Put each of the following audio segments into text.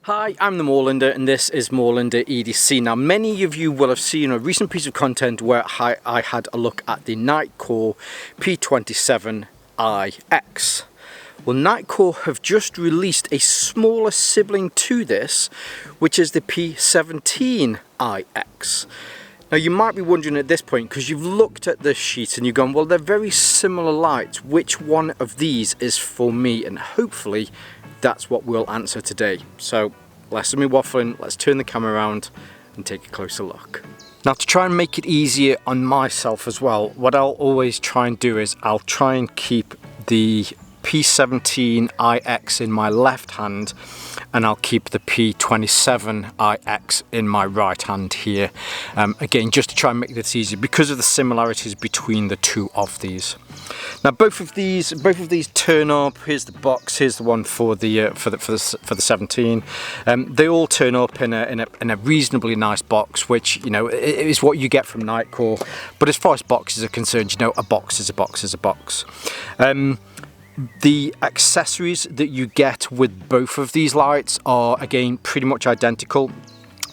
Hi, I'm the Moorlander and this is Moorlander EDC. Now many of you will have seen a recent piece of content where I had a look at the Nitecore P27iX. Well, Nitecore have just released a smaller sibling to this, which is the P17iX. Now you might be wondering at this point, because you've looked at this sheet and you've gone, well, they're very similar lights, which one of these is for me? And hopefully that's what we'll answer today. So less of me waffling, let's turn the camera around and take a closer look. Now to try and make it easier on myself as well, what I'll always try and do is I'll try and keep the P17iX in my left hand and I'll keep the P27iX in my right hand here. Again, just to try and make this easier because of the similarities between the two of these. Now both of these turn up. Here's the box. Here's the one for the 17. They all turn up in a reasonably nice box, which, you know, is what you get from Nitecore. But as far as boxes are concerned, you know, a box is a box is a box. The accessories that you get with both of these lights are, again, pretty much identical.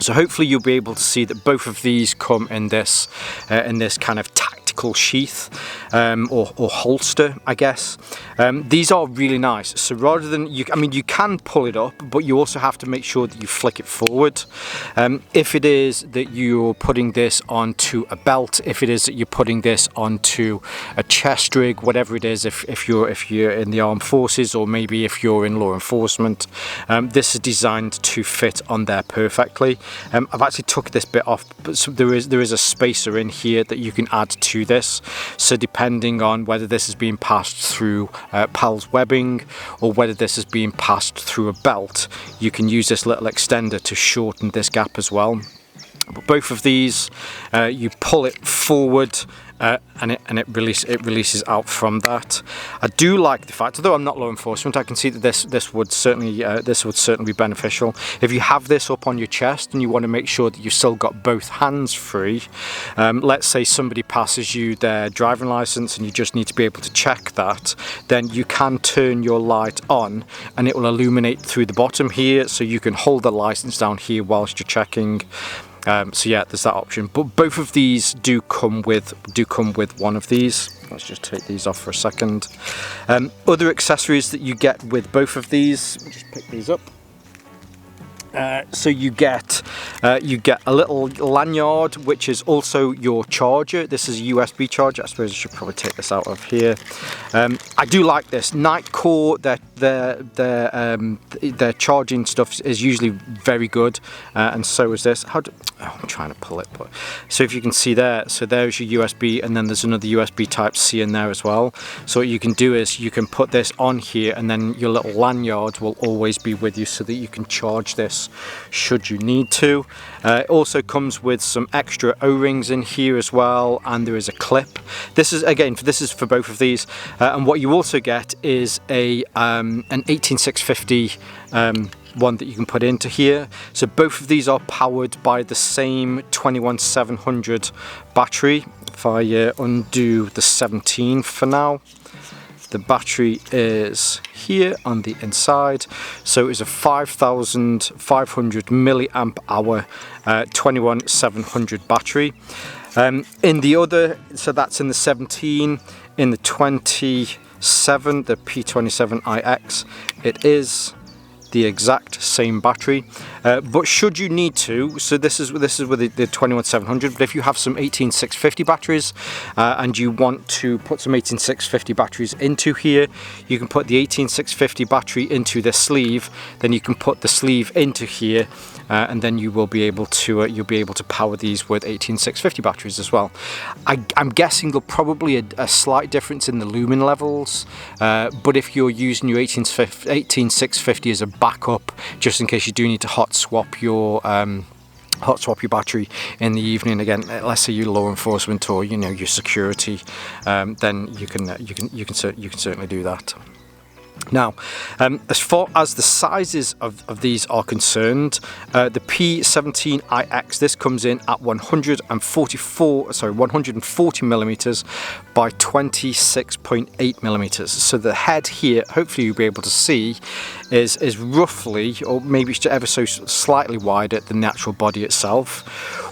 So hopefully you'll be able to see that both of these come in this kind of tactical sheath or holster, I guess. These are really nice. So rather than you can pull it up, but you also have to make sure that you flick it forward. If it is that you're putting this onto a belt, if it is that you're putting this onto a chest rig, whatever it is, if you're in the armed forces or maybe if you're in law enforcement, this is designed to fit on there perfectly. I've actually took this bit off, but so there is a spacer in here that you can add to this. So depending on whether this is being passed through PALS webbing or whether this is being passed through a belt, you can use this little extender to shorten this gap as well. But both of these, you pull it forward and it releases out from that. I do like the fact, although I'm not law enforcement, I can see that this would certainly be beneficial. If you have this up on your chest and you want to make sure that you've still got both hands free, let's say somebody passes you their driving license and you just need to be able to check that, then you can turn your light on and it will illuminate through the bottom here, so you can hold the license down here whilst you're checking. So yeah, there's that option, but both of these do come with one of these. Let's just take these off for a second. Other accessories that you get with both of these, I'll just pick these up. So you get a little lanyard, which is also your charger. This is a USB charger. I suppose I should probably take this out of here. I do like this. Nitecore, their charging stuff is usually very good, and so is this. I'm trying to pull it, but so if you can see there, so there's your USB, and then there's another USB type C in there as well. So what you can do is you can put this on here, and then your little lanyard will always be with you, so that you can charge this should you need to. It also comes with some extra O-rings in here as well, and there is a clip. This is for both of these, and what you also get is an 18650 one that you can put into here. So both of these are powered by the same 21700 battery. If I undo the 17 for now, the battery is here on the inside, so it's a 5500 milliamp hour 21700 battery. In the other, so that's in the 17, in the 27, the P27iX, it is the exact same battery, but should you need to, so this is with the 21700, but if you have some 18650 batteries and you want to put some 18650 batteries into here, you can put the 18650 battery into this sleeve, then you can put the sleeve into here, and then you will be able to you'll be able to power these with 18650 batteries as well. I'm guessing there'll probably a slight difference in the lumen levels, but if you're using your 18650 as a backup, just in case you do need to hot swap your battery in the evening, again, let's say you're law enforcement or your security, then you can certainly do that. Now, as far as the sizes of these are concerned, the P17iX, this comes in at 140 millimeters by 26.8 millimeters. So the head here, hopefully you'll be able to see, is roughly, or maybe ever so slightly wider than the actual body itself.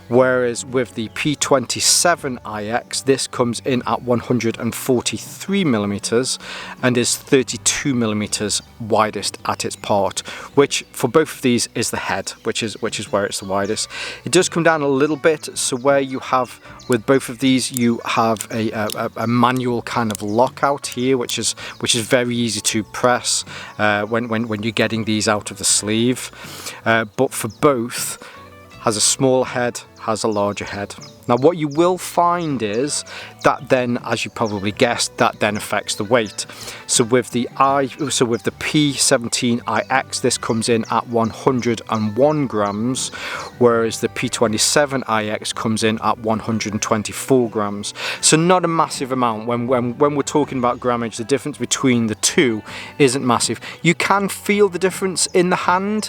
Whereas with the P27iX, this comes in at 143 millimeters and is 32 millimeters widest at its part, which for both of these is the head, which is where it's the widest. It does come down a little bit, so where you have with both of these, you have a manual kind of lockout here, which is very easy to press when you're getting these out of the sleeve. But for both, has a smaller head, has a larger head. Now what you will find is that then, as you probably guessed, that then affects the weight. So with the P17iX, this comes in at 101 grams, whereas the P27iX comes in at 124 grams. So not a massive amount. When we're talking about grammage, the difference between the two isn't massive. You can feel the difference in the hand,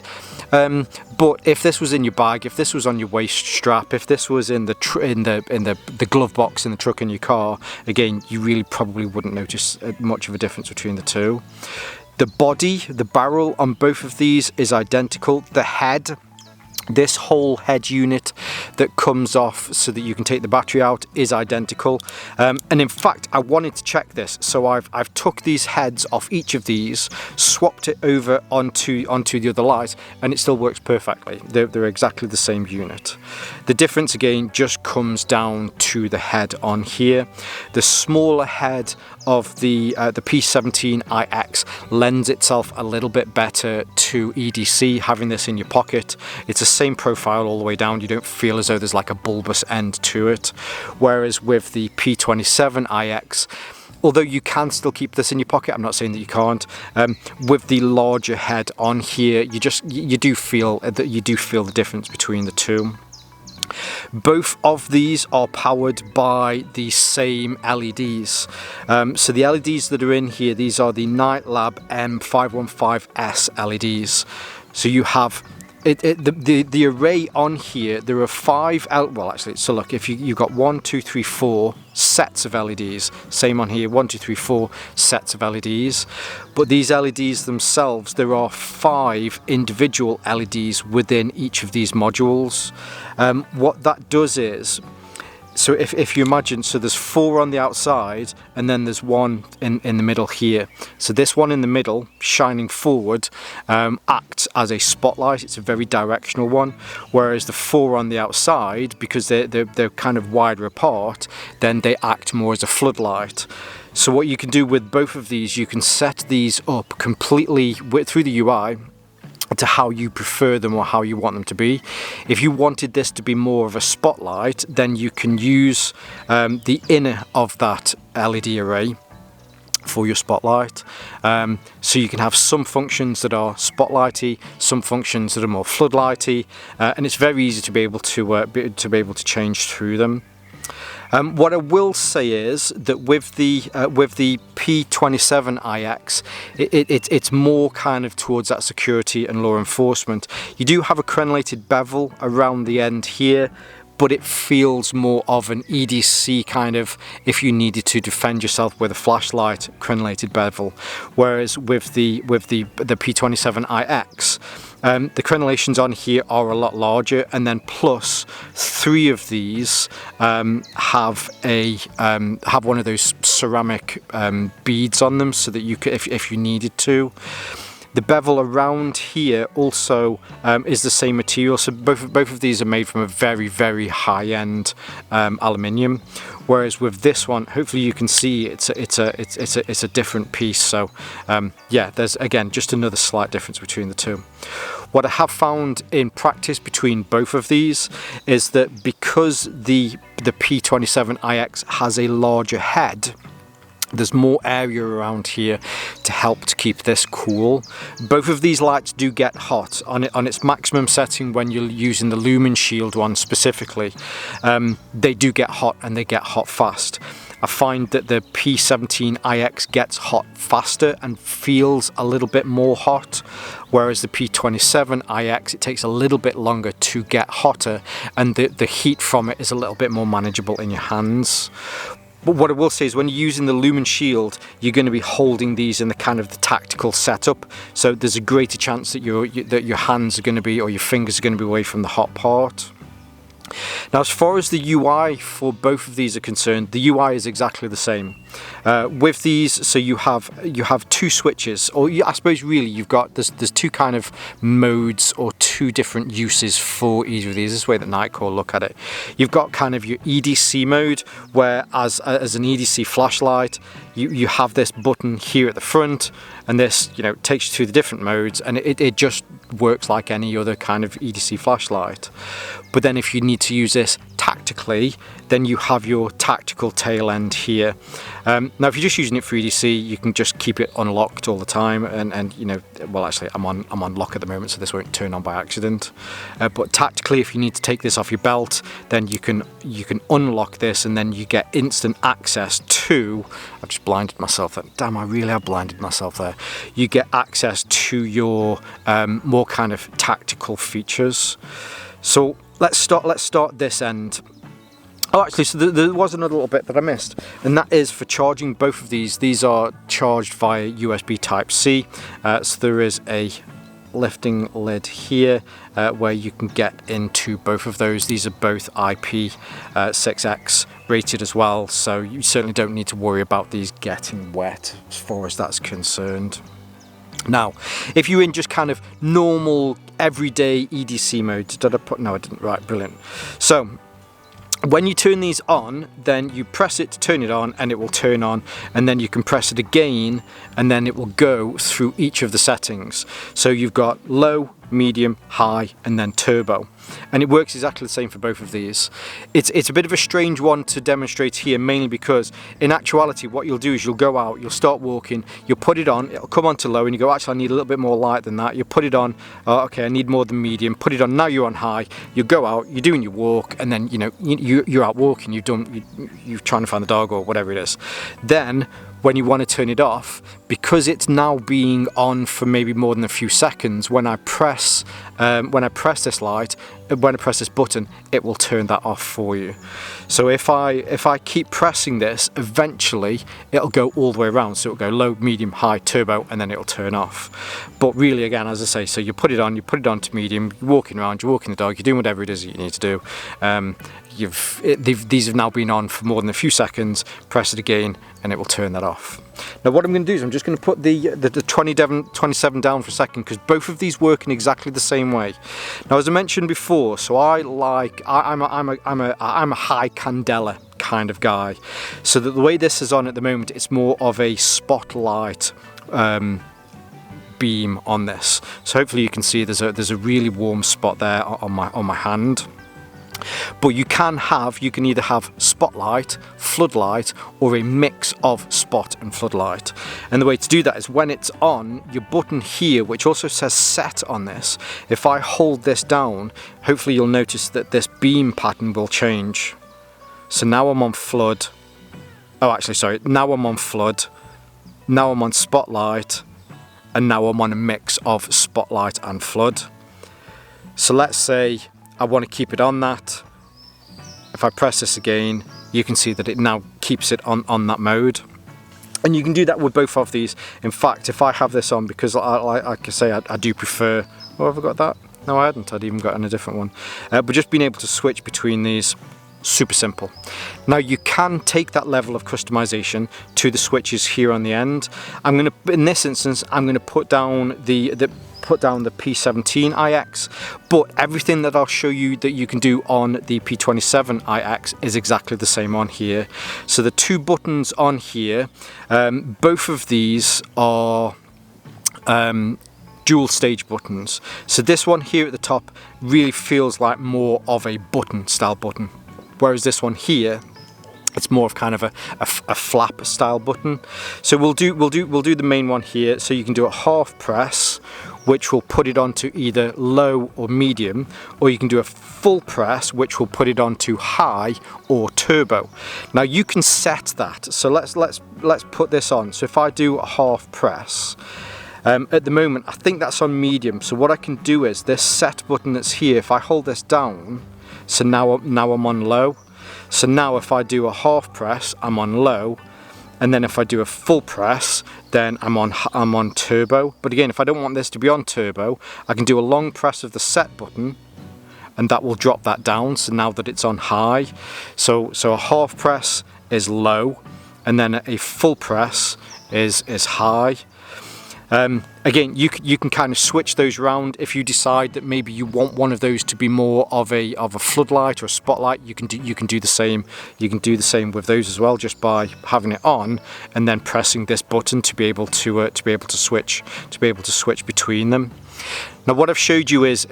but if this was in your bag, if this was on your waist strap, if this was in the glove box in the truck in your car, again, you really probably wouldn't notice much of a difference between the two. The body, the barrel on both of these is identical. The head, this whole head unit that comes off so that you can take the battery out, is identical. And in fact, I wanted to check this, so I've took these heads off each of these, swapped it over onto the other light, and it still works perfectly. They're exactly the same unit. The difference again just comes down to the head on here. The smaller head of the P17iX lends itself a little bit better to EDC, having this in your pocket. It's the same profile all the way down. You don't feel as though there's like a bulbous end to it. Whereas with the P27iX, although you can still keep this in your pocket, I'm not saying that you can't, with the larger head on here, you do feel the difference between the two. Both of these are powered by the same LEDs. So the LEDs that are in here, these are the Nitlab M515S LEDs. So you have the array on here. There are 5 well, actually, so look, if you've got 1, 2, 3, 4 sets of LEDs. Same on here, 1, 2, 3, 4 sets of LEDs. But these LEDs themselves, there are 5 individual LEDs within each of these modules. What that does is, so if you imagine, so there's 4 on the outside and then there's 1 in the middle here. So this one in the middle, shining forward, acts as a spotlight. It's a very directional one. Whereas the 4 on the outside, because they're kind of wider apart, then they act more as a floodlight. So what you can do with both of these, you can set these up completely through the UI to how you prefer them or how you want them to be. If you wanted this to be more of a spotlight, then you can use the inner of that LED array for your spotlight. So you can have some functions that are spotlighty, some functions that are more floodlighty, and it's very easy to be able to change through them. What I will say is that with the P27iX, it's more kind of towards that security and law enforcement. You do have a crenellated bevel around the end here, but it feels more of an EDC kind of, if you needed to defend yourself with a flashlight, crenellated bevel. Whereas with the P27iX, the crenellations on here are a lot larger, and then plus 3 of these have one of those ceramic beads on them, so that you could, if you needed to. The bevel around here also is the same material, so both of these are made from a very, very high-end aluminium. Whereas with this one, hopefully you can see it's a different piece. So yeah, there's again just another slight difference between the two. What I have found in practice between both of these is that because the P27iX has a larger head, there's more area around here to help to keep this cool. Both of these lights do get hot on its maximum setting. When you're using the LUMIN SHIELD one specifically, they do get hot, and they get hot fast. I find that the P17iX gets hot faster and feels a little bit more hot, whereas the P27iX, it takes a little bit longer to get hotter, and the heat from it is a little bit more manageable in your hands. But what I will say is, when you're using the LUMIN SHIELD, you're going to be holding these in the kind of the tactical setup, so there's a greater chance that your hands are going to be, or your fingers are going to be away from the hot part. Now, as far as the UI for both of these are concerned, the UI is exactly the same. With these, so you have two switches, or I suppose really you've got there's two kind of modes, or two different uses for each of these. This is the way that Nitecore look at it. You've got kind of your EDC mode, where as an EDC flashlight, you have this button here at the front, and this, you know, takes you through the different modes, and it just works like any other kind of EDC flashlight. But then if you need to use this tactically, then you have your tactical tail end here. Now, if you're just using it for EDC, you can just keep it unlocked all the time, and you know, well, actually I'm on lock at the moment, so this won't turn on by accident. But tactically, if you need to take this off your belt, then you can unlock this, and then you get instant access to. I've just blinded myself there. Damn, I really have blinded myself there. You get access to your more kind of tactical features. So let's start this end. Oh, actually, so there was another little bit that I missed, and that is for charging both of these. These are charged via USB Type-C, so there is a lifting lid here where you can get into both of those. These are both IP6X rated as well, so you certainly don't need to worry about these getting wet as far as that's concerned. Now, if you're in just kind of normal everyday EDC mode, did I put, no I didn't, right, brilliant. So when you turn these on, then you press it to turn it on, and it will turn on, and then you can press it again, and then it will go through each of the settings. So you've got low, medium, high, and then turbo, and it works exactly the same for both of these. It's a bit of a strange one to demonstrate here, mainly because in actuality what you'll do is you'll go out, you'll start walking, you'll put it on, it'll come on to low, and you go, actually I need a little bit more light than that. You put it on, oh, okay, I need more than medium, put it on, now you're on high, you go out, you're doing your walk, and then, you know, you're out walking, you're trying to find the dog or whatever it is. Then when you want to turn it off, because it's now being on for maybe more than a few seconds, when I press this light, when I press this button, it will turn that off for you. So if I keep pressing this, eventually it'll go all the way around. So it'll go low, medium, high, turbo, and then it'll turn off. But really, again, as I say, so you put it on to medium, you're walking around, you're walking the dog, you're doing whatever it is that you need to do. These have now been on for more than a few seconds. Press it again, and it will turn that off. Now, what I'm going to do is I'm just going to put the 27 down for a second, because both of these work in exactly the same way. Now, as I mentioned before, so I'm a high candela kind of guy. So that the way this is on at the moment, it's more of a spotlight beam on this. So hopefully you can see there's a really warm spot there on my hand. But you can either have spotlight, floodlight, or a mix of spot and floodlight. And the way to do that is when it's on, your button here, which also says set on this, if I hold this down, hopefully you'll notice that this beam pattern will change. So now I'm on flood. Oh, actually, sorry. Now I'm on flood. Now I'm on spotlight. And now I'm on a mix of spotlight and flood. So let's say I want to keep it on that. If I press this again, you can see that it now keeps it on that mode. And you can do that with both of these. In fact, if I have this on, because like I say, I do prefer, oh, have I got that? No, I hadn't. I'd even gotten a different one. But just being able to switch between these, super simple. Now you can take that level of customization to the switches here on the end. In this instance, I'm going to put down the P17iX, but everything that I'll show you that you can do on the P27iX is exactly the same on here. So the two buttons on here, both of these are dual stage buttons. So this one here at the top really feels like more of a button style button, whereas this one here It's more of kind of a flap style button. So we'll do the main one here. So you can do a half press, which will put it onto either low or medium, or you can do a full press, which will put it onto high or turbo. Now you can set that. So let's put this on. So if I do a half press, at the moment I think that's on medium. So what I can do is this set button that's here, if I hold this down, so now I'm on low. So now if I do a half press, I'm on low, and then if I do a full press, then I'm on turbo. But again, if I don't want this to be on turbo, I can do a long press of the set button, and that will drop that down. So now that it's on high, so a half press is low, and then a full press is high. Again, you can kind of switch those around. If you decide that maybe you want one of those to be more of a floodlight or a spotlight, you can do the same. You can do the same with those as well, just by having it on and then pressing this button to be able to switch between them. Now, what I've showed you is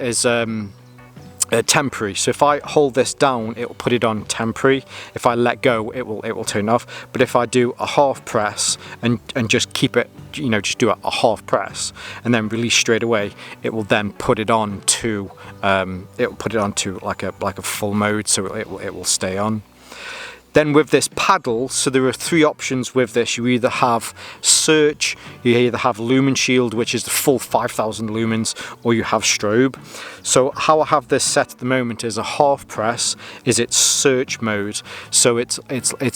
temporary. So if I hold this down, it will put it on temporary. If I let go, it will turn off. But if I do a half press and just keep it, just do a half press and then release straight away, it will then put it on to like a full mode, so it will stay on. Then with this paddle, so there are three options with this. You either have search, you either have lumen shield, which is the full 5000 lumens, or you have strobe. So how I have this set at the moment is a half press is its search mode. So it's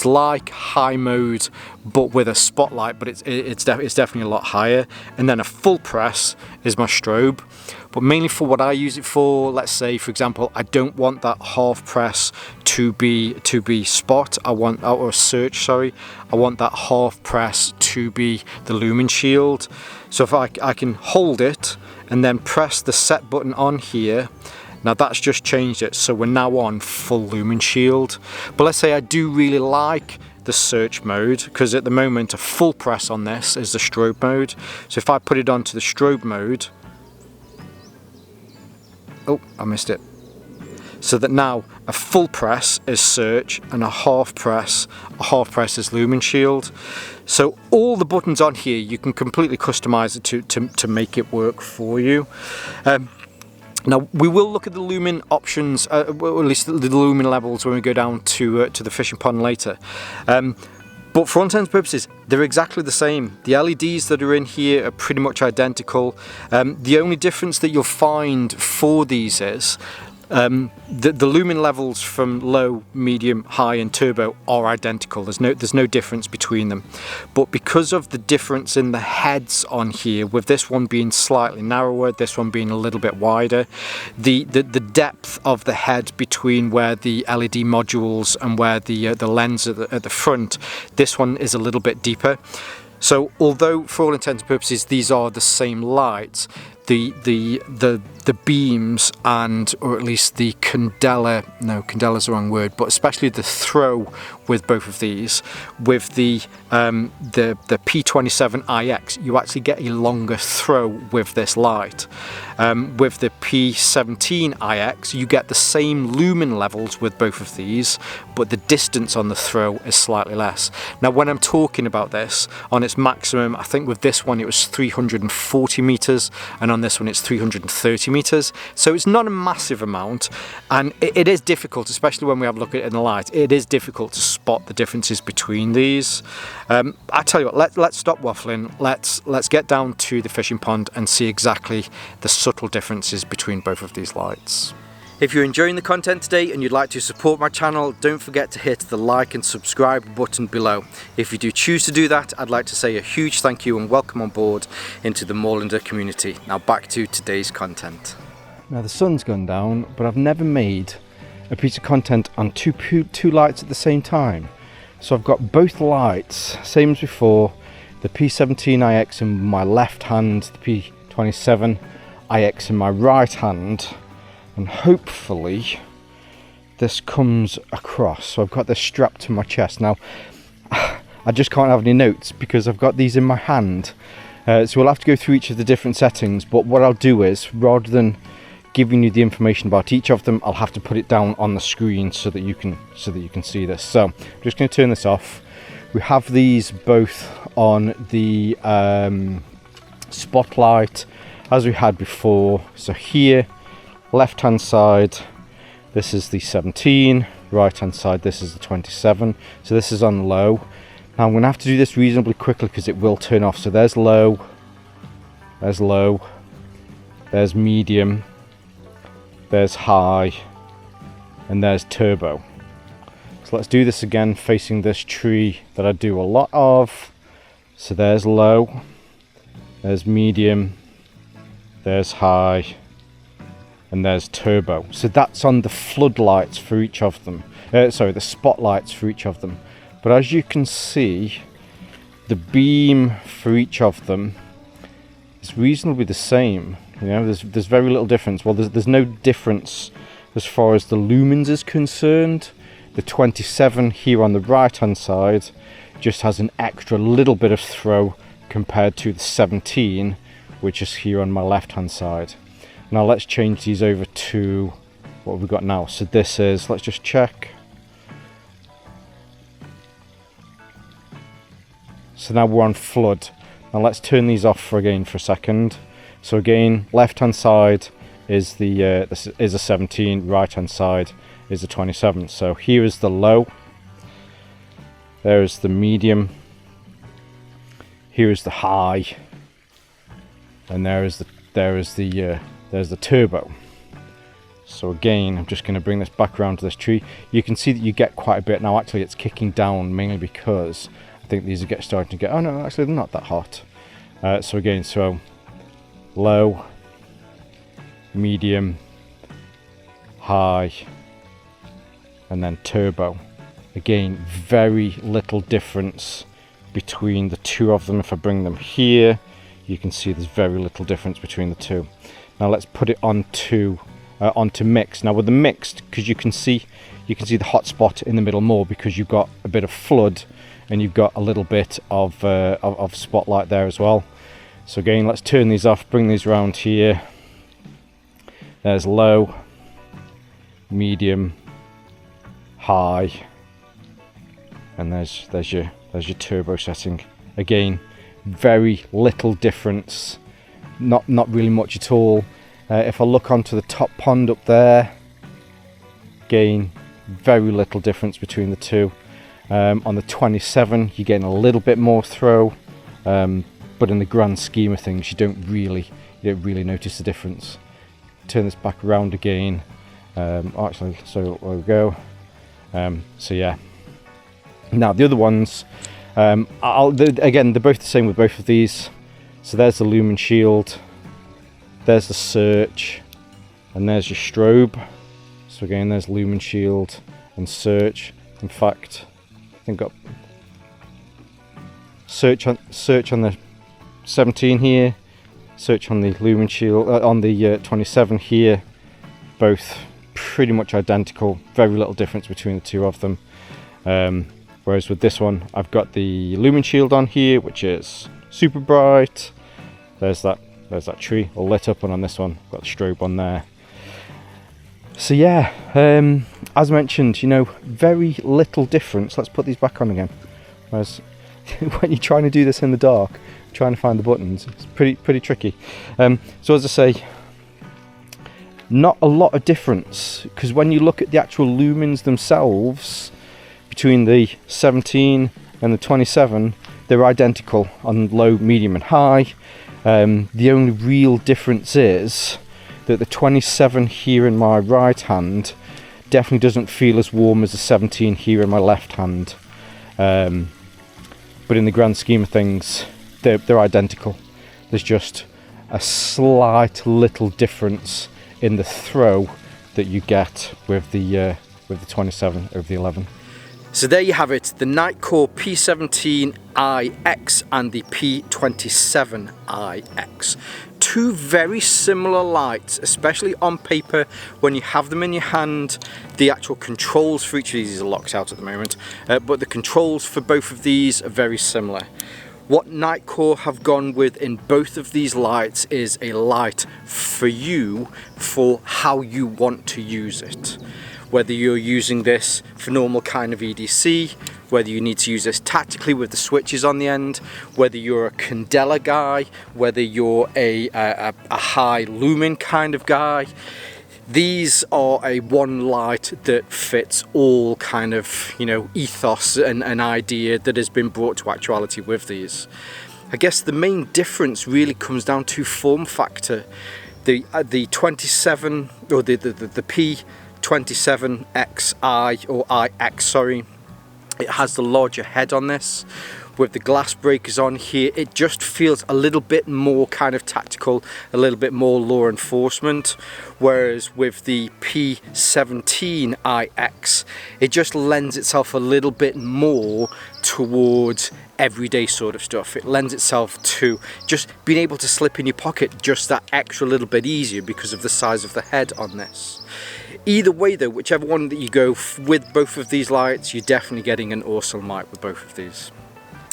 like high mode, but with a spotlight, but it's definitely a lot higher. And then a full press is my strobe. But mainly for what I use it for, let's say for example, I don't want that half press to be spot, or search, sorry. I want that half press to be the lumen shield. So if I can hold it and then press the set button on here, now that's just changed it, so we're now on full lumen shield. But let's say I do really like the search mode, because at the moment a full press on this is the strobe mode. So if I put it onto the strobe mode, oh, I missed it. So that now a full press is search and a half press is lumen shield. So all the buttons on here, you can completely customize it to make it work for you. Now we will look at the lumen options, or at least the lumen levels, when we go down to the fishing pond later. But for all intents and purposes, they're exactly the same. The LEDs that are in here are pretty much identical. The only difference that you'll find for these is the lumen levels from low, medium, high and turbo are identical. There's no difference between them. But because of the difference in the heads on here, with this one being slightly narrower, this one being a little bit wider, the depth of the head between where the LED modules and where the lens at the front, this one is a little bit deeper. So although for all intents and purposes these are the same lights, the beams and, or at least the candela, no, candela's the wrong word, but especially the throw with both of these, with the P27iX, you actually get a longer throw with this light. With the P17iX, you get the same lumen levels with both of these, but the distance on the throw is slightly less. Now, when I'm talking about this, on its maximum, I think with this one it was 340 meters, and on this one it's 330 meters. So it's not a massive amount, and it is difficult, especially when we have a look at it in the light, it is difficult to spot the differences between these. I tell you what, let's stop waffling, let's get down to the fishing pond and see exactly the subtle differences between both of these lights. If you're enjoying the content today and you'd like to support my channel, don't forget to hit the like and subscribe button below. If you do choose to do that, I'd like to say a huge thank you and welcome on board into the Moorlander community. Now back to today's content. Now the sun's gone down, but I've never made a piece of content on two lights at the same time. So I've got both lights, same as before, the P17iX in my left hand, the P27iX in my right hand, and hopefully this comes across. So I've got this strapped to my chest. Now I just can't have any notes because I've got these in my hand, so we'll have to go through each of the different settings. But what I'll do is, rather than giving you the information about each of them, I'll have to put it down on the screen so that you can see this. So I'm just going to turn this off. We have these both on the spotlight as we had before. So here, left hand side, this is the 17, right hand side, this is the 27. So this is on low. Now I'm going to have to do this reasonably quickly because it will turn off. So there's low, there's medium, there's high, and there's turbo. So let's do this again facing this tree that I do a lot of. So there's low, there's medium, there's high, and there's turbo. So that's on the floodlights for each of them. Sorry, the spotlights for each of them. But as you can see, the beam for each of them is reasonably the same. You know, there's very little difference. Well, there's no difference as far as the lumens is concerned. The 27 here on the right hand side just has an extra little bit of throw compared to the 17, which is here on my left hand side. Now let's change these over to what we've got now. So this is, let's just check. So now we're on flood. Now let's turn these off for a second. So again, left hand side is the this is a 17, right hand side is a 27. So here is the low, there is the medium, here is the high, and there's the turbo. So again, I'm just going to bring this back around to this tree. You can see that you get quite a bit. Now actually it's kicking down mainly because I think these are starting to get, oh no, actually they're not that hot. So again, so low, medium, high, and then turbo. Again, very little difference between the two of them. If I bring them here, you can see there's very little difference between the two. Now let's put it onto mix. Now with the mixed, because you can see the hot spot in the middle more because you've got a bit of flood and you've got a little bit of spotlight there as well. So again, let's turn these off, bring these around here. There's low, medium, high, and there's your turbo setting. Again, very little difference, not really much at all. If I look onto the top pond up there, again, very little difference between the two. On the 27, you're getting a little bit more throw, but in the grand scheme of things, you don't really notice the difference. Turn this back around again. Actually, so there we go. So yeah. Now the other ones, again, they're both the same with both of these. So there's the lumen shield, there's the search, and there's your strobe. So again, there's lumen shield and search. In fact, I think I've got search on the 17 here, search on the lumen shield on the 27 here. Both pretty much identical, very little difference between the two of them. Whereas with this one, I've got the lumen shield on here, which is super bright. There's that tree all lit up, and on this one, I've got the strobe on there. So yeah, as mentioned, you know, very little difference. Let's put these back on again. Whereas when you're trying to do this in the dark, trying to find the buttons, it's pretty tricky. So as I say, not a lot of difference, because when you look at the actual lumens themselves between the 17 and the 27, they're identical on low, medium and high. The only real difference is that the 27 here in my right hand definitely doesn't feel as warm as the 17 here in my left hand. But in the grand scheme of things, they're identical. There's just a slight little difference in the throw that you get with the 27 over the 11. So there you have it, the Nitecore P17iX and the P27iX. Two very similar lights, especially on paper when you have them in your hand. The actual controls for each of these are locked out at the moment, but the controls for both of these are very similar. What Nitecore have gone with in both of these lights is a light for you, for how you want to use it. Whether you're using this for normal kind of EDC, whether you need to use this tactically with the switches on the end, whether you're a candela guy, whether you're a high lumen kind of guy. These are a one light that fits all kind of, you know, ethos and an idea that has been brought to actuality with these. I guess the main difference really comes down to form factor. The 27 or the P27iX or iX, sorry, it has the larger head on this. With the glass breakers on here, it just feels a little bit more kind of tactical, a little bit more law enforcement, whereas with the P17iX, it just lends itself a little bit more towards everyday sort of stuff. It lends itself to just being able to slip in your pocket just that extra little bit easier because of the size of the head on this. Either way though, whichever one that you go with both of these lights, you're definitely getting an awesome light with both of these.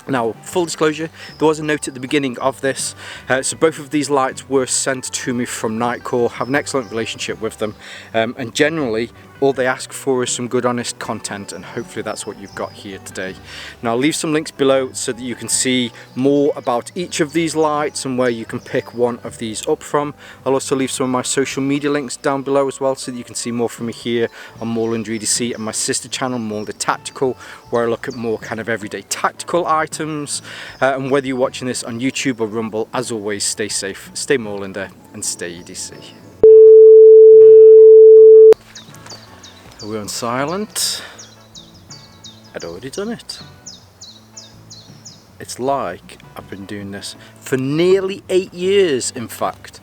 Now, full disclosure, there was a note at the beginning of this, so both of these lights were sent to me from Nitecore. Have an excellent relationship with them, and generally all they ask for is some good honest content, and hopefully that's what you've got here today. Now I'll leave some links below so that you can see more about each of these lights and where you can pick one of these up from. I'll also leave some of my social media links down below as well so that you can see more from me here on Moorlander EDC and my sister channel Moorlander Tactical, where I look at more kind of everyday tactical items. And whether you're watching this on YouTube or Rumble, as always, stay safe, stay Moorlander and stay EDC. Are we on silent? I'd already done it. It's like I've been doing this for nearly 8 years, in fact.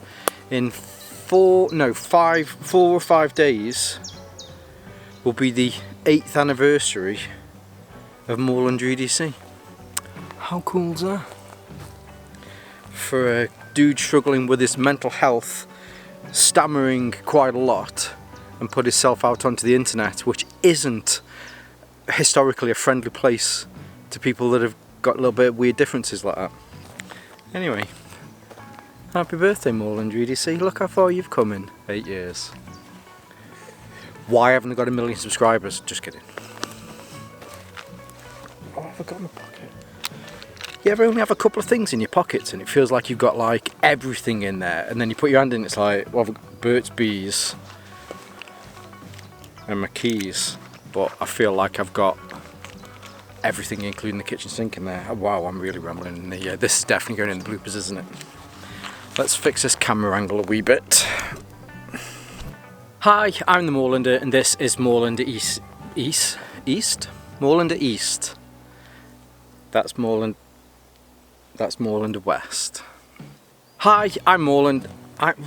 In 4 or 5 days will be the 8th anniversary of Moorlander EDC. How cool's that? For a dude struggling with his mental health, stammering quite a lot, and put himself out onto the internet, which isn't historically a friendly place to people that have got a little bit of weird differences like that. Anyway, happy birthday Moorlander EDC, look how far you've come in 8 years. Why haven't I got 1 million subscribers? Just kidding. Oh, have I got in my pocket? You ever only have a couple of things in your pockets and it feels like you've got like everything in there, and then you put your hand in, it's like, well, I've got Burt's Bees and my keys, but I feel like I've got everything including the kitchen sink in there. Oh, wow, I'm really rambling. This is definitely going in the bloopers, isn't it? Let's fix this camera angle a wee bit. Hi, I'm the Moorlander and this is Moorlander East? Moorlander East. That's Moorlander West. Hi, I'm Moorlander.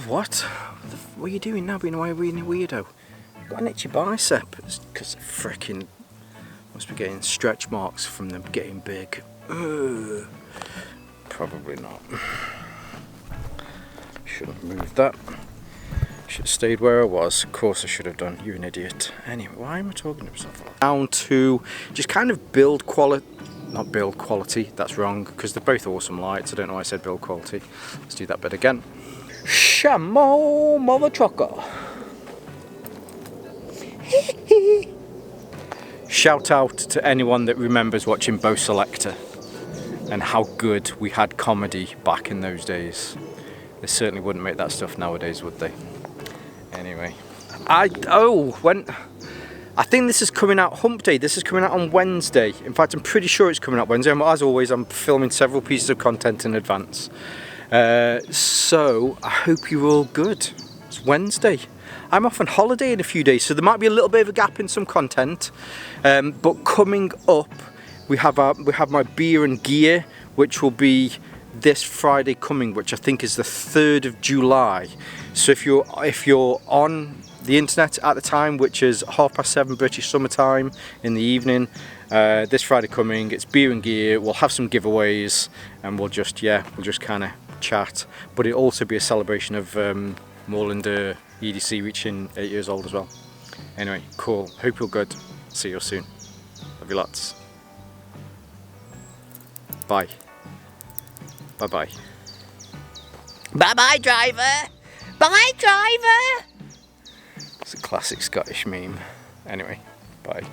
What? What are you doing now, being a weirdo? Got an itchy bicep. It's because frickin' must be getting stretch marks from them getting big. Ugh. Probably not. Shouldn't have moved that. Should have stayed where I was. Of course I should have done. You're an idiot. Anyway, why am I talking to myself? Down to just kind of build quality. Not build quality. That's wrong because they're both awesome lights. I don't know why I said build quality. Let's do that bit again. Shamo mother trucker. Shout out to anyone that remembers watching Bo Selector and how good we had comedy back in those days. They certainly wouldn't make that stuff nowadays, would they? Anyway, I think this is coming out Hump Day. This is coming out on Wednesday. In fact, I'm pretty sure it's coming out Wednesday. As always, I'm filming several pieces of content in advance. So I hope you're all good. It's Wednesday. I'm off on holiday in a few days, so there might be a little bit of a gap in some content. But coming up, we have my beer and gear, which will be this Friday coming, which I think is the 3rd of July. So if you're on the internet at the time, which is 7:30 British summertime in the evening, this Friday coming, it's beer and gear. We'll have some giveaways, and we'll just kind of chat. But it'll also be a celebration of Moorlander EDC reaching 8 years old as well. Anyway, cool. Hope you're good. See you soon. Love you lots. Bye. Bye-bye. Bye-bye, driver. Bye, driver. It's a classic Scottish meme. Anyway, bye.